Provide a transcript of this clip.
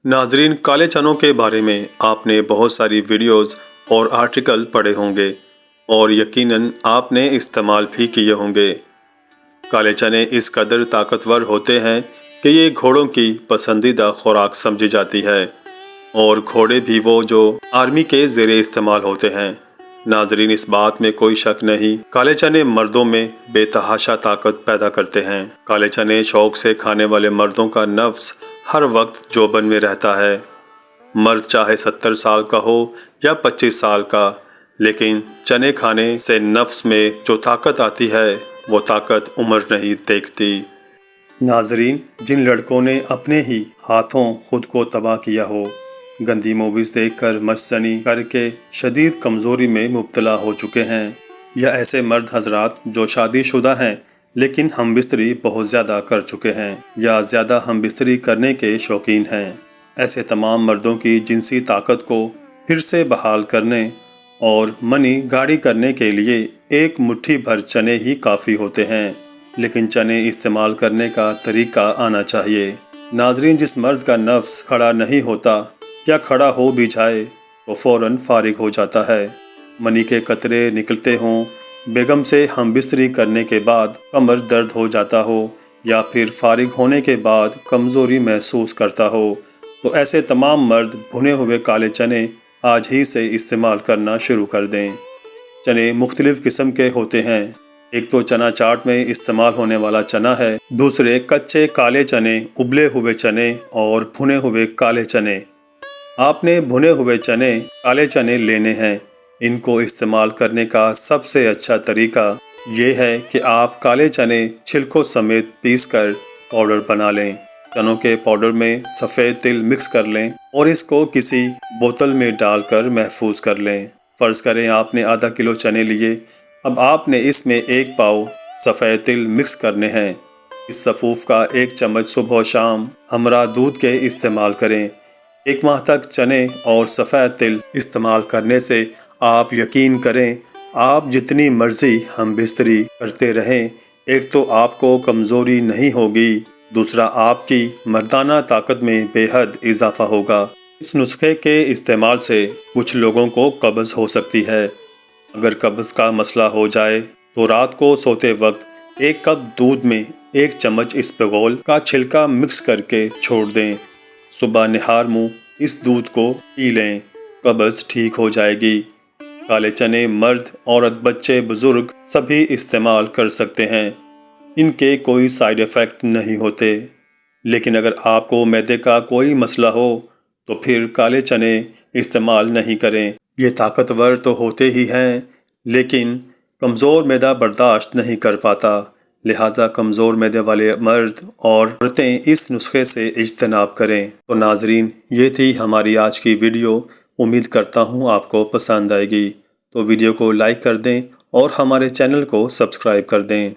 नाजरीन, काले चनों के बारे में आपने बहुत सारी वीडियोस और आर्टिकल पढ़े होंगे और यकीनन आपने इस्तेमाल भी किए होंगे। काले चने इस कदर ताकतवर होते हैं कि ये घोड़ों की पसंदीदा खुराक समझी जाती है और घोड़े भी वो जो आर्मी के ज़ेरे इस्तेमाल होते हैं। नाजरीन, इस बात में कोई शक नहीं, काले चने मर्दों में बेतहाशा ताकत पैदा करते हैं। काले चने शौक से खाने वाले मर्दों का नफ्स हर वक्त जोबन में रहता है। मर्द चाहे 70 साल का हो या 25 साल का, लेकिन चने खाने से नफ्स में जो ताकत आती है वो ताकत उम्र नहीं देखती। नाजरीन, जिन लड़कों ने अपने ही हाथों खुद को तबाह किया हो, गंदी मूवीज़ देखकर मशसनी करके शदीद कमज़ोरी में मुब्तला हो चुके हैं, या ऐसे मर्द हजरात जो शादीशुदा हैं लेकिन हम बिस्तरी बहुत ज़्यादा कर चुके हैं या ज़्यादा हम बिस्तरी करने के शौकीन हैं, ऐसे तमाम मर्दों की जिनसी ताकत को फिर से बहाल करने और मनी गाड़ी करने के लिए एक मुट्ठी भर चने ही काफ़ी होते हैं, लेकिन चने इस्तेमाल करने का तरीका आना चाहिए। नाजरीन, जिस मर्द का नफ्स खड़ा नहीं होता या खड़ा हो भी जाए तो फ़ौरन फारिग हो जाता है। मनी के कतरे निकलते हों, बेगम से हम बिस्तरी करने के बाद कमर दर्द हो जाता हो या फिर फारिग होने के बाद कमज़ोरी महसूस करता हो, तो ऐसे तमाम मर्द भुने हुए काले चने आज ही से इस्तेमाल करना शुरू कर दें। चने मुख्तलिफ़ किस्म के होते हैं। एक तो चना चाट में इस्तेमाल होने वाला चना है, दूसरे कच्चे काले चने, उबले हुए चने और भुने हुए काले चने। आपने भुने हुए चने, काले चने लेने हैं। इनको इस्तेमाल करने का सबसे अच्छा तरीका ये है कि आप काले चने छिलकों समेत पीसकर पाउडर बना लें। चनों के पाउडर में सफ़ेद तिल मिक्स कर लें और इसको किसी बोतल में डालकर महफूज कर लें। फ़र्ज़ करें आपने आधा किलो चने लिए, अब आपने इसमें 1 पाव सफ़ेद तिल मिक्स करने हैं। इस सफ़ूफ का 1 चम्मच सुबह शाम हमरा दूध के इस्तेमाल करें। 1 माह तक चने और सफ़ेद तिल इस्तेमाल करने से आप यकीन करें, आप जितनी मर्ज़ी हम बिस्तरी करते रहें, एक तो आपको कमज़ोरी नहीं होगी, दूसरा आपकी मर्दाना ताकत में बेहद इजाफ़ा होगा। इस नुस्खे के इस्तेमाल से कुछ लोगों को कब्ज़ हो सकती है। अगर कब्ज़ का मसला हो जाए तो रात को सोते वक्त 1 कप दूध में 1 चम्मच इसबगोल का छिलका मिक्स करके छोड़ दें। सुबह निहार मुँह इस दूध को पी लें, कब्ज़ ठीक हो जाएगी। काले चने मर्द, औरत, बच्चे, बुज़ुर्ग सभी इस्तेमाल कर सकते हैं। इनके कोई साइड इफ़ेक्ट नहीं होते, लेकिन अगर आपको मैदे का कोई मसला हो तो फिर काले चने इस्तेमाल नहीं करें। ये ताकतवर तो होते ही हैं, लेकिन कमज़ोर मैदा बर्दाश्त नहीं कर पाता, लिहाजा कमज़ोर मैदे वाले मर्द और औरतें इस नुस्खे से इज्तनाब करें। तो नाजरीन, ये थी हमारी आज की वीडियो। उम्मीद करता हूँ आपको पसंद आएगी। तो वीडियो को लाइक कर दें और हमारे चैनल को सब्सक्राइब कर दें।